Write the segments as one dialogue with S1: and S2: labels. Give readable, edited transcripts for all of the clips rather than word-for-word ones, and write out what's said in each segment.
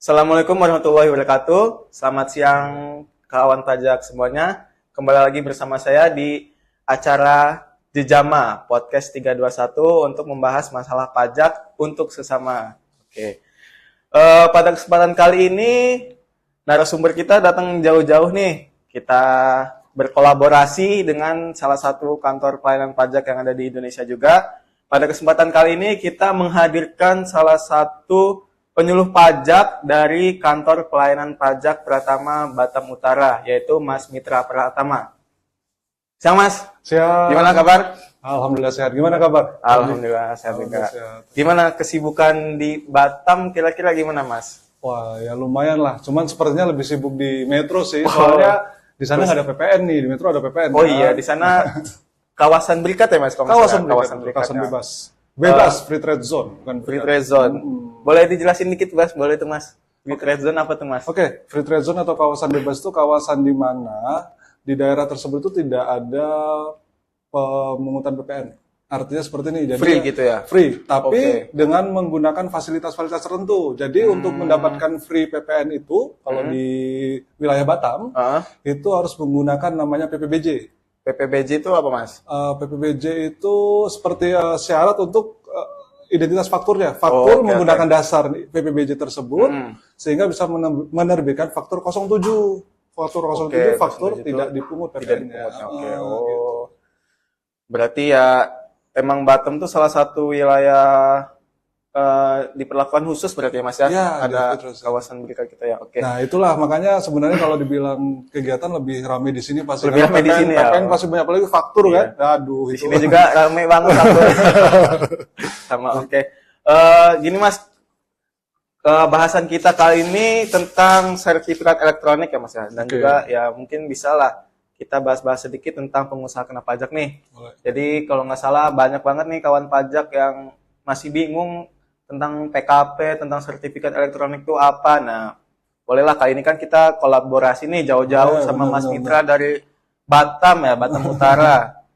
S1: Assalamualaikum warahmatullahi wabarakatuh. Selamat siang kawan pajak semuanya. Kembali lagi bersama saya di acara Jejama Podcast 321 untuk membahas masalah pajak untuk sesama. Oke. Pada kesempatan kali ini narasumber kita datang jauh-jauh nih. Kita berkolaborasi dengan salah satu kantor pelayanan pajak yang ada di Indonesia juga. Pada kesempatan kali ini kita menghadirkan salah satu penyuluh pajak dari kantor pelayanan pajak Pratama Batam Utara, yaitu Mas Mitra Pratama. Siang Mas.
S2: Siang.
S1: Gimana kabar?
S2: Alhamdulillah sehat. Gimana kabar?
S1: Alhamdulillah sehat juga. Gimana kesibukan di Batam kira-kira gimana Mas?
S2: Wah, ya lumayan lah. Cuman sepertinya lebih sibuk di metro sih. Soalnya di sana nggak ada PPN nih. Di metro ada PPN.
S1: Oh iya, di sana kawasan berikat ya Mas?
S2: Kawasan bebas. Bebas, free trade zone. Bukan
S1: free trade zone. Boleh dijelasin dikit Mas? Boleh tuh Mas. Free trade zone apa tuh Mas?
S2: Oke, free trade zone atau kawasan bebas itu kawasan di mana di daerah tersebut itu tidak ada pemungutan PPN. Artinya seperti ini, jadi
S1: free gitu ya?
S2: Free, tapi dengan menggunakan fasilitas-fasilitas tertentu. Jadi untuk mendapatkan free PPN itu, kalau di wilayah Batam, itu harus menggunakan namanya PPBJ.
S1: PPBJ itu apa Mas?
S2: PPBJ itu seperti syarat untuk identitas fakturnya. Faktur menggunakan dasar PPBJ tersebut, sehingga bisa menerbitkan faktur 07. Faktur 07, faktur tidak dipungut PPN-nya.
S1: Gitu. Berarti ya emang Batam tuh salah satu wilayah diperlakukan khusus berarti ya Mas ya?
S2: Ya,
S1: ada kawasan berikat kita ya. Oke.
S2: Nah itulah makanya sebenarnya kalau dibilang kegiatan lebih ramai di sini pasti.
S1: Lebih ramai di sini ya.
S2: PPN pasti banyak, apalagi faktur kan. Aduh.
S1: Di sini juga ramai banget faktur. Sama oke. Gini Mas, bahasan kita kali ini tentang sertifikat elektronik ya Mas ya, dan juga ya mungkin bisa lah kita bahas-bahas sedikit tentang pengusaha kena pajak nih. Boleh. Jadi kalau nggak salah banyak banget nih kawan pajak yang masih bingung tentang PKP, tentang sertifikat elektronik itu apa. Nah, bolehlah kali ini kan kita kolaborasi nih jauh-jauh sama Mas Mitra dari Batam ya, Batam Utara.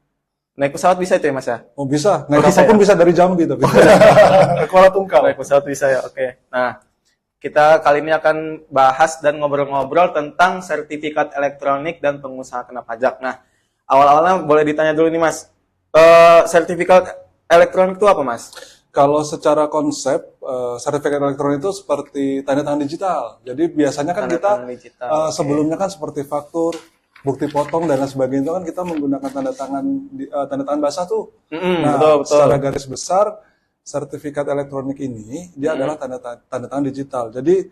S1: Naik pesawat bisa itu ya Mas ya?
S2: Oh bisa, naik kapal pun bisa dari Jambi tapi. Kuala Tungkal.
S1: Naik pesawat bisa ya, oke. Nah, kita kali ini akan bahas dan ngobrol-ngobrol tentang sertifikat elektronik dan pengusaha kena pajak. Nah, awal-awalnya boleh ditanya dulu nih Mas, sertifikat elektronik itu apa Mas?
S2: Kalau secara konsep, sertifikat elektronik itu seperti tanda tangan digital. Jadi biasanya kan kita sebelumnya kan seperti faktur, bukti potong dan lain sebagainya itu kan kita menggunakan tanda tangan basah tuh. Nah, betul. Secara garis besar sertifikat elektronik ini dia adalah tanda tangan digital. Jadi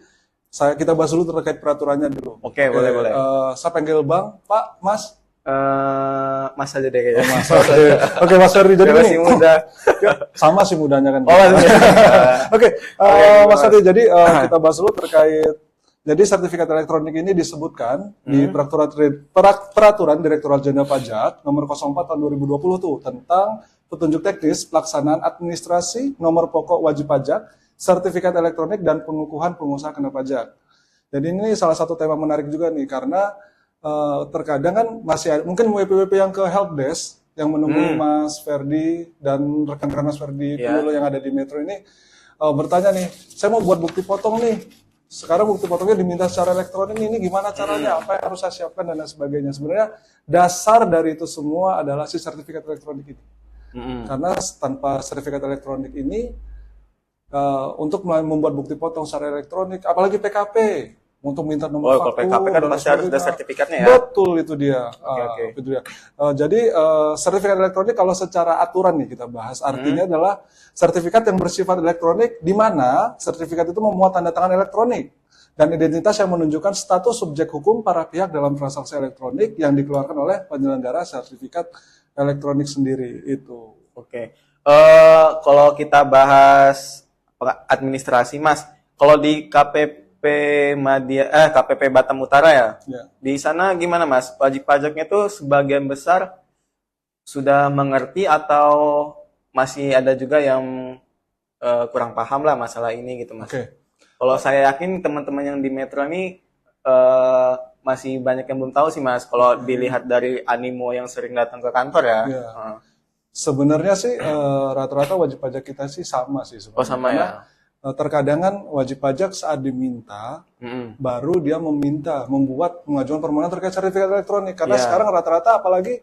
S2: kita bahas dulu terkait peraturannya dulu.
S1: Oke, boleh.
S2: Saya panggil Bang, Pak, Mas.
S1: Mas aja deh kayaknya.
S2: Mas aja. Oke, Mas Ferdi. Jadi
S1: masih muda.
S2: Sama sih mudanya kan.
S1: Oke.
S2: Mas Ferdi. Jadi kita bahas dulu terkait. Jadi sertifikat elektronik ini disebutkan di peraturan Direktorat Jenderal Pajak nomor 04 tahun 2020 tuh tentang petunjuk teknis pelaksanaan administrasi nomor pokok wajib pajak, sertifikat elektronik dan pengukuhan pengusaha kena pajak. Jadi ini salah satu tema menarik juga nih karena terkadang kan masih ada, mungkin WP-WP yang ke helpdesk yang menemui Mas Ferdi dan rekan-rekan Mas Ferdi penyuluh yang ada di Metro ini bertanya nih, saya mau buat bukti potong nih. Sekarang bukti potongnya diminta secara elektronik, ini gimana caranya? Apa yang harus saya siapkan dan lain sebagainya. Sebenarnya dasar dari itu semua adalah si sertifikat elektronik ini. Karena tanpa sertifikat elektronik ini untuk membuat bukti potong secara elektronik, apalagi PKP. Untuk minta nomor faktur.
S1: PKP kan pasti harus ada sertifikatnya ya?
S2: Betul, itu dia. Itu dia. Jadi sertifikat elektronik kalau secara aturan nih kita bahas, artinya adalah sertifikat yang bersifat elektronik di mana sertifikat itu memuat tanda tangan elektronik dan identitas yang menunjukkan status subjek hukum para pihak dalam transaksi elektronik yang dikeluarkan oleh penyelenggara sertifikat elektronik sendiri itu.
S1: Oke. Kalau kita bahas administrasi Mas, kalau di KPP Batam Utara ya. Di sana gimana Mas? Wajib pajaknya tuh sebagian besar sudah mengerti atau masih ada juga yang kurang paham lah masalah ini gitu Mas. Kalau saya yakin teman-teman yang di Metro ini masih banyak yang belum tahu sih Mas. Kalau dilihat dari animo yang sering datang ke kantor ya.
S2: Sebenarnya sih rata-rata wajib pajak kita sih sama sih sebenarnya.
S1: Oh sama ya.
S2: terkadang kan wajib pajak saat diminta baru dia mengajukan permohonan terkait sertifikat elektronik karena sekarang rata-rata apalagi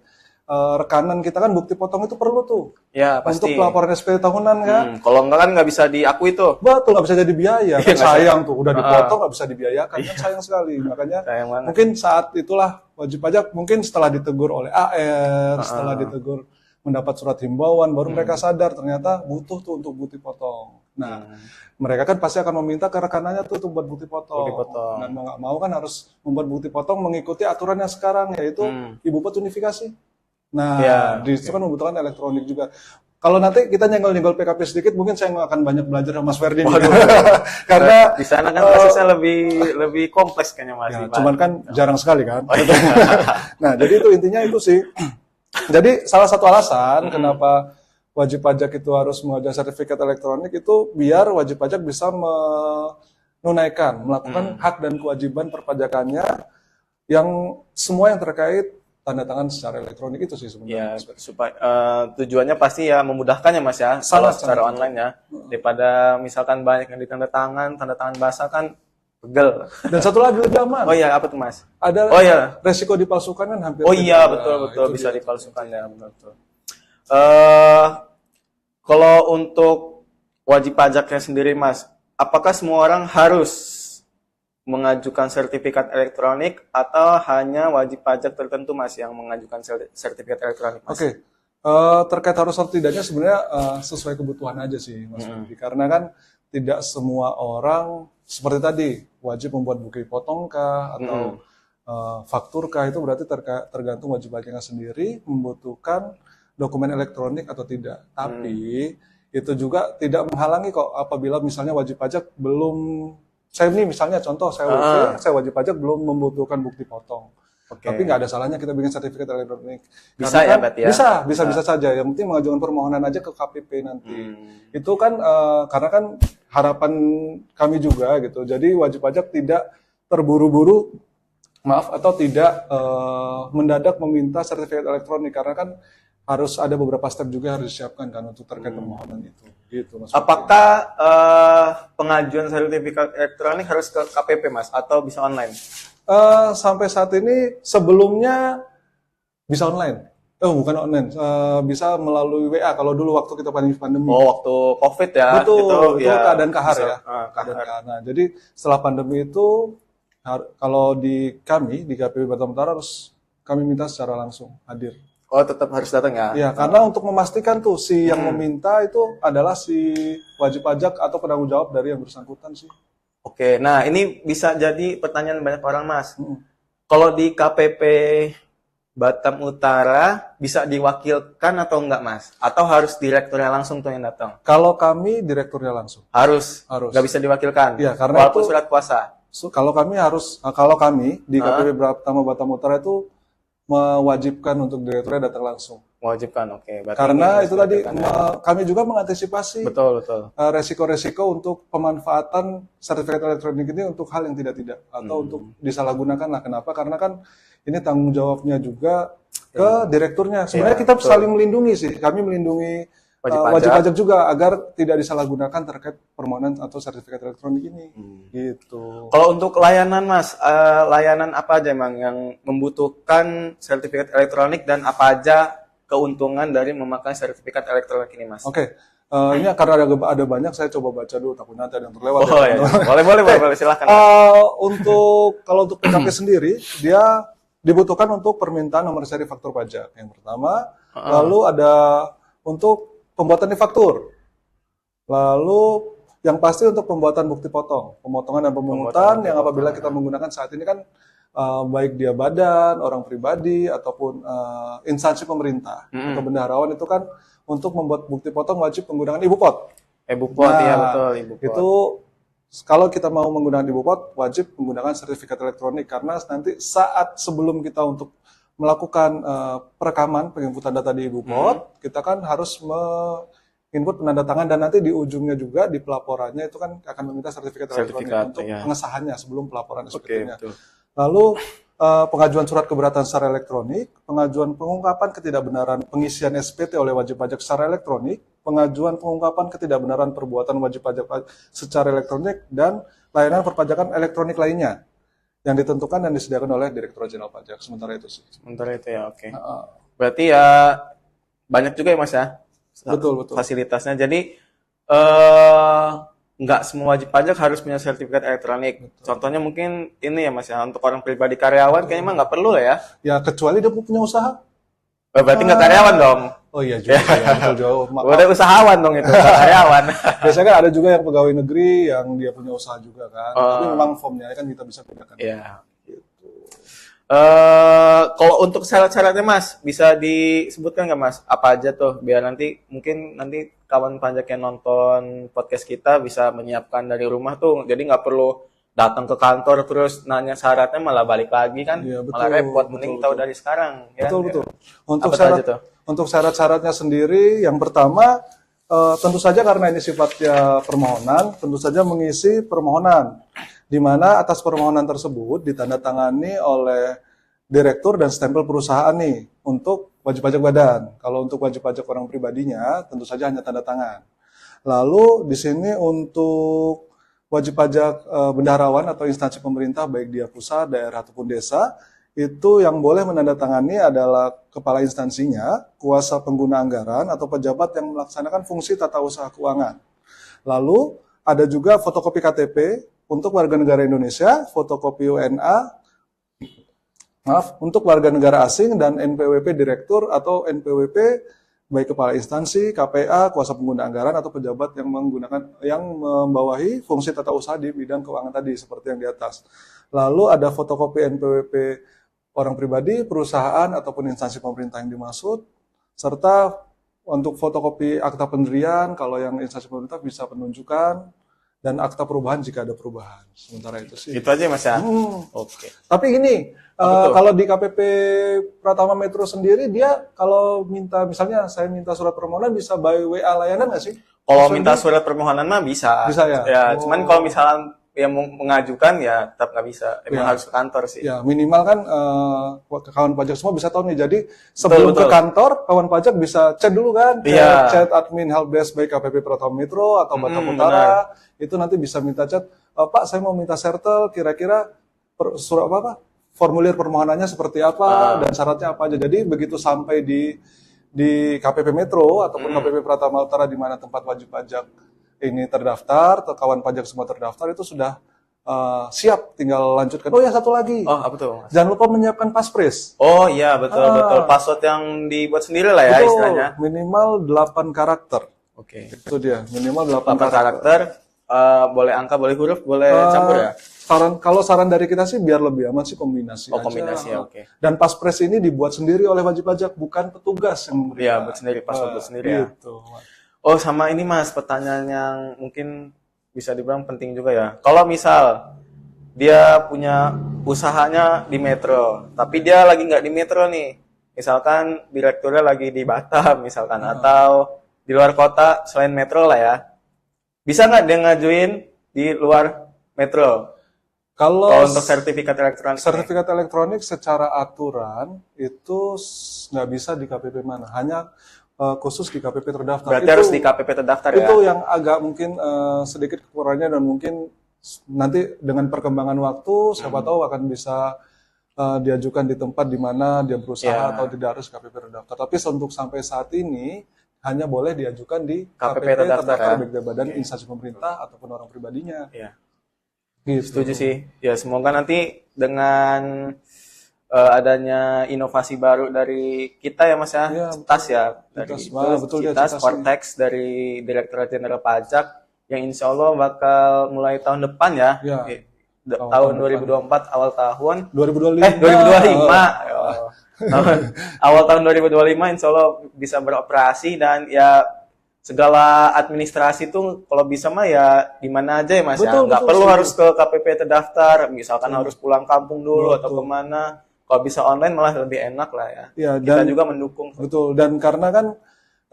S2: rekanan kita kan bukti potong itu perlu tuh
S1: Ya, pasti.
S2: untuk laporan SPT tahunan kan.
S1: Kalau enggak kan nggak bisa diakui tuh.
S2: Betul, nggak bisa jadi biaya. Kan sayang tuh, udah dipotong nggak bisa dibiayakan kan sayang sekali. Makanya
S1: Sayang banget.
S2: mungkin saat itulah wajib pajak mungkin setelah ditegur oleh AR, setelah ditegur mendapat surat himbauan, baru mereka sadar ternyata butuh tuh untuk bukti potong. Nah, mereka kan pasti akan meminta ke rekanannya tuh untuk buat bukti potong. Dan mau nggak mau kan harus membuat bukti potong mengikuti aturan yang sekarang yaitu ibu pot unifikasi. Nah, di situ kan membutuhkan elektronik juga. Kalau nanti kita nyenggol-nyenggol PKP sedikit, mungkin saya nggak akan banyak belajar sama Mas Ferdi. Karena
S1: di sana kan prosesnya lebih kompleks kayaknya Mas.
S2: Ya, cuman kan jarang sekali kan. Nah, jadi itu intinya itu sih. Jadi salah satu alasan kenapa wajib pajak itu harus mengajukan sertifikat elektronik itu biar wajib pajak bisa melakukan hak dan kewajiban perpajakannya yang semua yang terkait tanda tangan secara elektronik itu sih sebenarnya.
S1: Ya, supaya tujuannya pasti ya memudahkan ya Mas ya, kalau secara online ya. Daripada misalkan banyak yang tanda tangan basah kan pegel.
S2: Dan satu lagi lebih aman.
S1: Oh iya, apa tuh Mas?
S2: Ada resiko dipalsukan kan hampir.
S1: Oh iya, betul bisa dipalsukan ya, betul. Kalau untuk wajib pajaknya sendiri Mas, apakah semua orang harus mengajukan sertifikat elektronik atau hanya wajib pajak tertentu Mas yang mengajukan sertifikat elektronik Mas?
S2: Oke. Terkait harus atau tidaknya sebenarnya sesuai kebutuhan aja sih Mas Ferdi. Karena kan tidak semua orang seperti tadi wajib membuat bukti potong kah atau faktur kah, itu berarti tergantung wajib pajaknya sendiri membutuhkan dokumen elektronik atau tidak. Tapi itu juga tidak menghalangi kok apabila misalnya wajib pajak belum, saya ini misalnya contoh saya wajib pajak belum membutuhkan bukti potong. Tapi nggak ada salahnya kita bikin sertifikat elektronik.
S1: Bisa ya berarti ya?
S2: Bisa saja. Yang penting mengajukan permohonan aja ke KPP nanti. Itu kan karena kan harapan kami juga gitu. Jadi wajib pajak tidak terburu-buru, atau tidak mendadak meminta sertifikat elektronik karena kan harus ada beberapa step juga harus disiapkan kan untuk terkait permohonan itu. Gitu, Mas.
S1: Apakah pengajuan sertifikat elektronik harus ke KPP Mas atau bisa online?
S2: Sampai saat ini sebelumnya bisa online. Bukan online, bisa melalui WA kalau dulu waktu kita pandemi.
S1: Oh, waktu COVID ya.
S2: Betul, itu
S1: ya,
S2: keadaan kahar
S1: bisa,
S2: ya. Keadaan kahar. Nah, jadi setelah pandemi itu kalau di kami di KPP Batam Utara harus kami minta secara langsung hadir.
S1: Oh, tetap harus datang ya?
S2: Ya, karena untuk memastikan tuh si yang meminta itu adalah si wajib pajak atau penanggung jawab dari yang bersangkutan sih.
S1: Oke, nah ini bisa jadi pertanyaan banyak orang Mas. Kalau di KPP Batam Utara bisa diwakilkan atau enggak Mas? Atau harus direkturnya langsung tuh yang datang?
S2: Kalau kami direkturnya langsung.
S1: Harus. Nggak bisa diwakilkan?
S2: Iya, karena
S1: walaupun
S2: itu
S1: surat kuasa?
S2: Kalau kami di KPP Batam Utara itu mewajibkan untuk direkturnya datang langsung.
S1: Mewajibkan, oke.
S2: Karena itu tadi kami juga mengantisipasi
S1: betul.
S2: resiko-resiko untuk pemanfaatan sertifikat elektronik ini untuk hal yang tidak atau untuk disalahgunakan lah. Kenapa? Karena kan ini tanggung jawabnya juga ke direkturnya. Sebenarnya kita saling melindungi sih. Kami melindungi wajib pajak juga agar tidak disalahgunakan terkait permohonan atau sertifikat elektronik ini. Gitu.
S1: Kalau untuk layanan Mas, layanan apa aja emang yang membutuhkan sertifikat elektronik dan apa aja keuntungan dari memakai sertifikat elektronik ini Mas?
S2: Oke. Ini karena ada banyak, saya coba baca dulu takut nanti ada yang terlewat.
S1: Boleh silakan.
S2: Kalau untuk PKP sendiri, dia dibutuhkan untuk permintaan nomor seri faktur pajak yang pertama, lalu ada untuk pembuatan e-faktur. Lalu yang pasti untuk pembuatan bukti potong, pemotongan dan pemungutan yang apabila kita menggunakan saat ini kan baik dia badan, orang pribadi ataupun instansi pemerintah atau bendaharawan itu kan untuk membuat bukti potong wajib menggunakan ibu pot.
S1: Ibu pot ya betul, ibu pot.
S2: Itu kalau kita mau menggunakan ibu pot wajib menggunakan sertifikat elektronik karena nanti saat sebelum kita untuk melakukan perekaman penginputan data di ibu pot, kita kan harus menginput penandatangan dan nanti di ujungnya juga di pelaporannya itu kan akan meminta sertifikat elektronik untuk pengesahannya sebelum pelaporan SPT-nya. Lalu pengajuan surat keberatan secara elektronik, pengajuan pengungkapan ketidakbenaran pengisian SPT oleh wajib pajak secara elektronik, pengajuan pengungkapan ketidakbenaran perbuatan wajib pajak secara elektronik, dan layanan perpajakan elektronik lainnya yang ditentukan dan disediakan oleh Direktorat Jenderal Pajak. Sementara itu sih.
S1: Sementara itu ya, oke. Berarti ya banyak juga ya Mas ya?
S2: Betul.
S1: Fasilitasnya. Jadi nggak semua wajib pajak harus punya sertifikat elektronik. Betul. Contohnya mungkin ini ya Mas ya, untuk orang pribadi karyawan kayaknya emang nggak perlu lah ya.
S2: Ya kecuali dia punya usaha.
S1: Berarti nggak karyawan dong.
S2: Oh iya juga, ya, betul jauh.
S1: Udah usahawan dong itu, nggak karyawan.
S2: Biasanya kan ada juga yang pegawai negeri yang dia punya usaha juga kan. Tapi memang formnya kan kita bisa bedakan.
S1: Iya. Gitu. Kalau untuk syarat-syaratnya Mas, bisa disebutkan nggak Mas? Apa aja tuh? Biar nanti kawan pajak yang nonton podcast kita bisa menyiapkan dari rumah tuh. Jadi nggak perlu datang ke kantor terus nanya syaratnya malah balik lagi kan.
S2: Ya, betul,
S1: malah repot. Mending tahu dari sekarang. Ya?
S2: Betul.
S1: Ya.
S2: Untuk syarat-syaratnya sendiri, yang pertama tentu saja karena ini sifatnya permohonan, tentu saja mengisi permohonan, di mana atas permohonan tersebut ditandatangani oleh direktur dan stempel perusahaan nih untuk wajib pajak badan. Kalau untuk wajib pajak orang pribadinya, tentu saja hanya tanda tangan. Lalu di sini untuk wajib pajak bendaharawan atau instansi pemerintah, baik dia pusat, daerah ataupun desa, itu yang boleh menandatangani adalah kepala instansinya, kuasa pengguna anggaran, atau pejabat yang melaksanakan fungsi tata usaha keuangan. Lalu ada juga fotokopi KTP untuk warga negara Indonesia, fotokopi UNA, untuk warga negara asing, dan NPWP direktur atau NPWP baik kepala instansi, KPA, kuasa pengguna anggaran, atau pejabat yang membawahi fungsi tata usaha di bidang keuangan tadi seperti yang di atas. Lalu ada fotokopi NPWP orang pribadi, perusahaan, ataupun instansi pemerintah yang dimaksud, serta untuk fotokopi akta pendirian, kalau yang instansi pemerintah bisa penunjukan, dan akta perubahan jika ada perubahan. Sementara itu sih.
S1: Itu aja Mas ya?
S2: Oke. Tapi ini, kalau di KPP Pratama Metro sendiri, dia kalau misalnya saya minta surat permohonan, bisa by WA layanan nggak sih?
S1: Kalau minta surat permohonan mah bisa.
S2: Bisa ya?
S1: Ya, cuman kalau misalnya yang mengajukan ya tetap nggak bisa. Emang harus ke kantor sih.
S2: Ya, minimal kan kawan pajak semua bisa tahu nih. Jadi sebelum ke kantor, kawan pajak bisa chat dulu kan. Chat admin helpdesk baik KPP Pratama Metro atau Batam Utara. Itu nanti bisa minta chat, Pak saya mau minta sertel, kira-kira surat apa? Formulir permohonannya seperti apa dan syaratnya apa aja. Jadi begitu sampai di KPP Metro ataupun KPP Pratama Utara di mana tempat wajib pajak ini terdaftar, atau kawan pajak semua terdaftar, itu sudah siap, tinggal lanjutkan. Oh ya, satu lagi.
S1: Oh, apa tuh Mas?
S2: Jangan lupa menyiapkan paspres.
S1: Oh iya, betul. Password yang dibuat sendiri lah ya, istilahnya.
S2: Minimal 8 karakter.
S1: Oke.
S2: Itu dia, minimal 8
S1: karakter. Boleh angka, boleh huruf, boleh campur ya?
S2: Kalau saran dari kita sih biar lebih aman sih kombinasi aja.
S1: Kombinasi ya, oke.
S2: Dan paspres ini dibuat sendiri oleh wajib pajak, bukan petugas yang memberikan.
S1: Iya, buat sendiri, password buat sendiri ya.
S2: Gitu.
S1: Oh, sama ini Mas, pertanyaan yang mungkin bisa dibilang penting juga ya. Kalau misal dia punya usahanya di Metro, tapi dia lagi nggak di Metro nih. Misalkan direkturnya lagi di Batam, misalkan, atau di luar kota selain Metro lah ya. Bisa nggak dia ngajuin di luar Metro?
S2: Kalau
S1: untuk sertifikat elektronik?
S2: Sertifikat elektronik secara aturan itu nggak bisa di KPP mana, hanya khusus di KPP terdaftar.
S1: Berarti
S2: itu,
S1: harus di KPP terdaftar ya?
S2: Itu yang agak mungkin sedikit kekurangannya, dan mungkin nanti dengan perkembangan waktu, siapa tahu akan bisa diajukan di tempat di mana dia berusaha atau tidak harus KPP terdaftar. Tapi untuk sampai saat ini hanya boleh diajukan di KPP terdaftar baik dari badan instansi pemerintah ataupun orang pribadinya.
S1: Iya.
S2: Gitu.
S1: Setuju sih. Ya semoga nanti dengan adanya inovasi baru dari kita ya Mas ya, CITAS ya, dari CITAS, Cortex dari Direktorat Jenderal Pajak yang insya Allah bakal mulai tahun depan ya, tahun 2024 awal tahun 2025 awal tahun 2025 insya Allah bisa beroperasi, dan ya segala administrasi tuh kalau bisa mah ya di mana aja ya Mas ya, nggak perlu harus ke KPP terdaftar, misalkan harus pulang kampung dulu atau kemana. Kalau bisa online malah lebih enak lah ya.
S2: Ya,
S1: kita juga mendukung.
S2: Betul, dan karena kan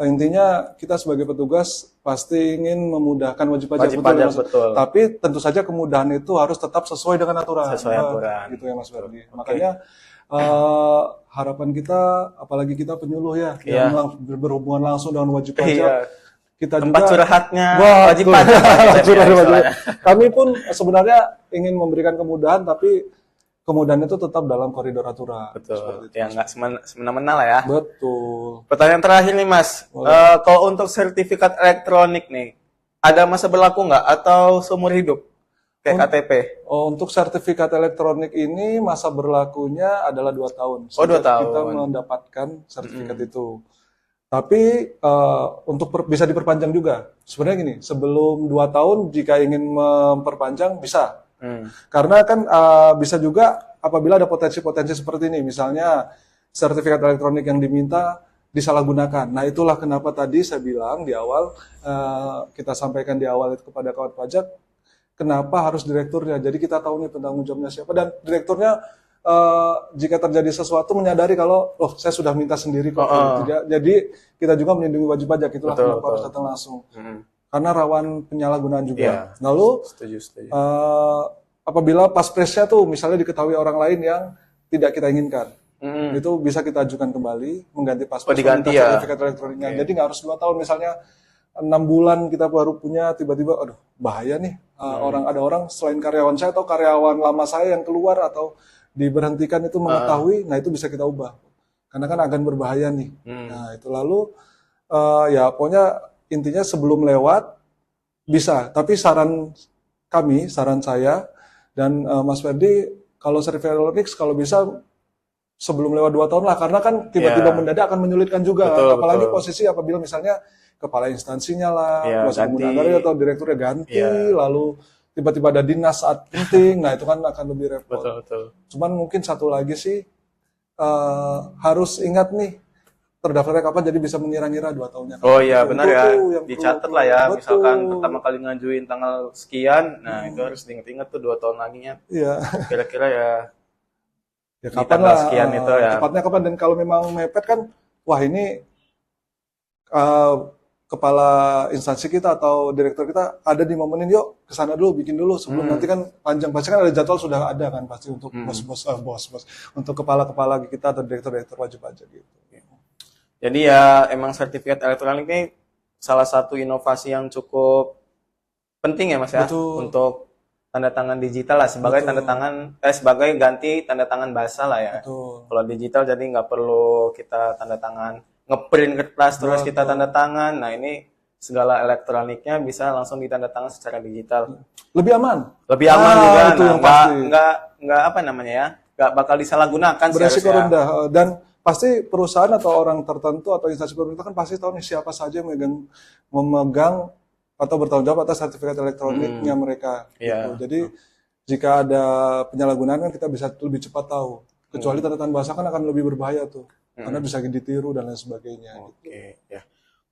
S2: intinya kita sebagai petugas pasti ingin memudahkan wajib pajak,
S1: Wajib pajak,
S2: Mas?
S1: betul.
S2: Tapi tentu saja kemudahan itu harus tetap sesuai dengan aturan.
S1: Sesuai aturan.
S2: Gitu ya Mas Ferdi.
S1: Oke.
S2: Makanya harapan kita, apalagi kita penyuluh ya,
S1: Iya.
S2: yang berhubungan langsung dengan wajib pajak,
S1: Iya.
S2: kita
S1: Tempat
S2: juga
S1: curhatnya
S2: Wah,
S1: wajib
S2: betul.
S1: pajak.
S2: Curhat wajib.
S1: Istilahnya.
S2: Kami pun sebenarnya ingin memberikan kemudahan, tapi kemudahan itu tetap dalam koridor aturan.
S1: Betul.
S2: Seperti itu.
S1: Ya nggak semena-mena lah ya.
S2: Betul.
S1: Pertanyaan terakhir nih Mas, kalau untuk sertifikat elektronik nih, ada masa berlaku nggak atau seumur hidup kayak KTP?
S2: Oh, untuk sertifikat elektronik ini masa berlakunya adalah 2 tahun.
S1: Oh, 2
S2: sejak
S1: tahun.
S2: Kita mendapatkan sertifikat itu. Tapi untuk bisa diperpanjang juga. Sebenarnya gini, sebelum 2 tahun jika ingin memperpanjang bisa. Karena kan bisa juga apabila ada potensi-potensi seperti ini, misalnya sertifikat elektronik yang diminta disalahgunakan. Nah, itulah kenapa tadi saya bilang di awal, kita sampaikan di awal itu kepada kawan pajak, kenapa harus direkturnya. Jadi kita tahu nih penanggung jawabnya siapa, dan direkturnya jika terjadi sesuatu menyadari kalau, saya sudah minta sendiri kok. Jadi kita juga melindungi wajib pajak, itulah kenapa harus datang langsung. Karena rawan penyalahgunaan juga.
S1: Iya.
S2: Lalu
S1: Setuju.
S2: apabila pas presnya tuh misalnya diketahui orang lain yang tidak kita inginkan, itu bisa kita ajukan kembali mengganti paspor,
S1: diganti ya.
S2: sertifikat elektroniknya. Jadi nggak harus 2 tahun, misalnya 6 bulan kita baru punya, tiba-tiba aduh bahaya nih, ada orang selain karyawan saya atau karyawan lama saya yang keluar atau diberhentikan itu mengetahui, nah itu bisa kita ubah karena kan akan berbahaya nih. Nah itu lalu ya pokoknya intinya sebelum lewat bisa, tapi saran saya dan Mas Ferdi, kalau sertifikat elektronik kalau bisa sebelum lewat 2 tahun lah, karena kan tiba-tiba mendadak akan menyulitkan juga.
S1: Betul,
S2: Apalagi
S1: betul.
S2: posisi apabila misalnya kepala instansinya lah, kuasa
S1: ganti.
S2: penggunaan atau direkturnya ganti, lalu tiba-tiba ada dinas saat penting, nah itu kan akan lebih repot.
S1: Betul.
S2: Cuman mungkin satu lagi sih, harus ingat nih, terdaftarnya kapan, jadi bisa mengira-ngira 2 tahunnya.
S1: Oh iya benar ya,
S2: yang
S1: dicatat
S2: perlu.
S1: lah ya.
S2: Betul.
S1: Misalkan pertama kali ngajuin tanggal sekian, nah itu harus diinget-inget tuh 2 tahun laginya.
S2: Iya.
S1: Kira-kira ya.
S2: Ya
S1: Di
S2: kapan
S1: tanggal
S2: lah,
S1: sekian itu ya.
S2: tepatnya kapan, dan kalau memang mepet kan, wah ini kepala instansi kita atau direktur kita ada di momenin, yuk kesana dulu, bikin dulu sebelum nanti kan panjang, pasti kan ada jadwal sudah ada kan pasti untuk bos-bos, untuk kepala-kepala kita atau direktur-direktur wajib pajak gitu.
S1: Jadi ya emang sertifikat elektronik ini salah satu inovasi yang cukup penting ya Mas ya.
S2: Betul.
S1: Untuk tanda tangan digital lah sebagai tanda tangan sebagai ganti tanda tangan basah lah ya.
S2: Betul.
S1: Kalau digital jadi nggak perlu kita tanda tangan ngeprint kertas terus kita tanda tangan. Nah ini segala elektroniknya bisa langsung ditanda tangan secara digital.
S2: Lebih aman.
S1: Lebih aman juga.
S2: Itu
S1: Nah,
S2: yang pasti.
S1: nggak apa namanya ya, nggak bakal disalahgunakan sih
S2: Beresiko
S1: harusnya.
S2: rendah, dan pasti perusahaan atau orang tertentu atau instansi pemerintah kan pasti tahu nih siapa saja yang memegang atau bertanggung jawab atas sertifikat elektroniknya mereka.
S1: Iya.
S2: Gitu. Jadi jika ada penyalahgunaan kan kita bisa lebih cepat tahu. Kecuali tanda tangan basah kan akan lebih berbahaya tuh, karena bisa ditiru dan lain sebagainya.
S1: Oke, ya.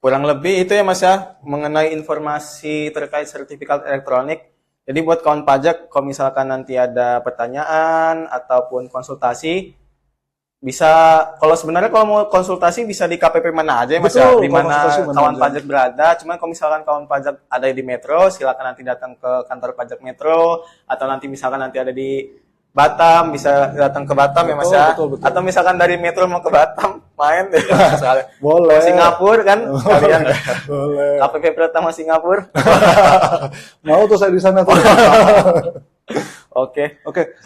S1: Kurang lebih itu ya Mas ya mengenai informasi terkait sertifikat elektronik. Jadi buat kawan pajak, kalau misalkan nanti ada pertanyaan ataupun konsultasi, bisa, kalau sebenarnya kalau mau konsultasi bisa di KPP mana aja ya Mas
S2: Betul,
S1: ya, di mana
S2: konsultasi mana
S1: kawan
S2: aja.
S1: pajak berada. Cuman kalau misalkan kawan pajak ada di Metro, silakan nanti datang ke kantor pajak Metro, atau nanti misalkan nanti ada di Batam, bisa datang ke Batam ya Mas ya.
S2: Betul.
S1: Atau misalkan dari Metro mau ke Batam, main deh. Misalnya.
S2: Boleh.
S1: Singapura kan kalian.
S2: Boleh.
S1: KPP Pratama Singapura.
S2: Mau tuh saya di sana tuh.
S1: Oke.
S2: Oke.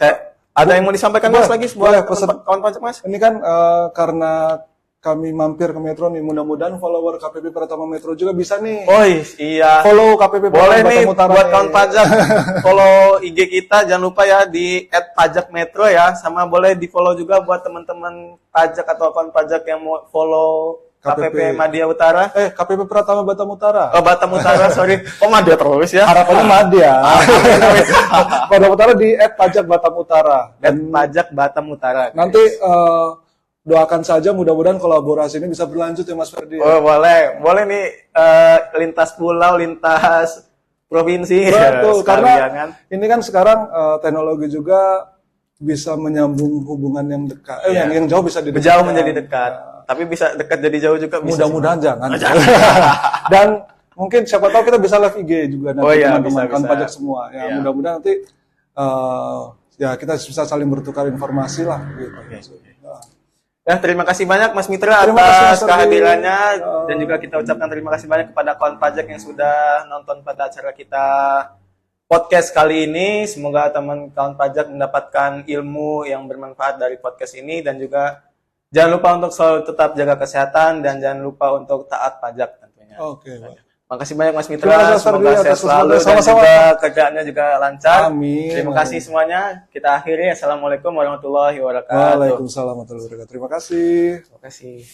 S1: Ada yang mau disampaikan Mas lagi
S2: boleh,
S1: buat
S2: pesan.
S1: kawan pajak Mas?
S2: Ini kan karena kami mampir ke Metro nih, mudah-mudahan follower KPP Pratama Metro juga bisa nih.
S1: Oh iya.
S2: Follow KPP
S1: Boleh
S2: Pratama
S1: nih
S2: Utara
S1: buat
S2: nih.
S1: kawan pajak. Follow IG kita jangan lupa ya di @pajakmetro ya, sama boleh di-follow juga buat teman-teman pajak atau kawan pajak yang mau follow KPP Madya Utara.
S2: KPP Pratama Batam Utara.
S1: Oh, Batam Utara, sorry. Oh, Madya terus ya.
S2: Harapannya Madya. Batam Utara di @pajak Batam Utara.
S1: Dan pajak Batam Utara.
S2: Nanti doakan saja mudah-mudahan kolaborasi ini bisa berlanjut ya Mas Ferdi.
S1: Oh, boleh. Boleh nih lintas pulau, lintas provinsi.
S2: Betul, karena
S1: Sekalian kan.
S2: ini kan sekarang teknologi juga bisa menyambung hubungan yang dekat, yang jauh bisa didekatkan.
S1: Jauh menjadi dekat. Tapi bisa dekat jadi jauh juga bisa.
S2: Mudah-mudahan jangan. Dan mungkin siapa tahu kita bisa live IG juga nanti teman-teman kan pajak semua. Ya, mudah-mudahan nanti ya kita bisa saling bertukar informasi lah gitu.
S1: Ya, terima kasih banyak Mas Mitra atas kehadirannya dan juga kita ucapkan terima kasih banyak kepada kawan pajak yang sudah nonton pada acara kita podcast kali ini. Semoga teman kawan pajak mendapatkan ilmu yang bermanfaat dari podcast ini dan juga jangan lupa untuk selalu tetap jaga kesehatan dan jangan lupa untuk taat pajak tentunya.
S2: Oke.
S1: Makasih banyak Mas Mitra, semoga sehat selalu dan juga kerjaannya juga lancar.
S2: Amin.
S1: Terima kasih semuanya. Kita akhiri. Assalamualaikum warahmatullahi wabarakatuh.
S2: Waalaikumsalam warahmatullahi wabarakatuh. Terima kasih.
S1: Terima kasih.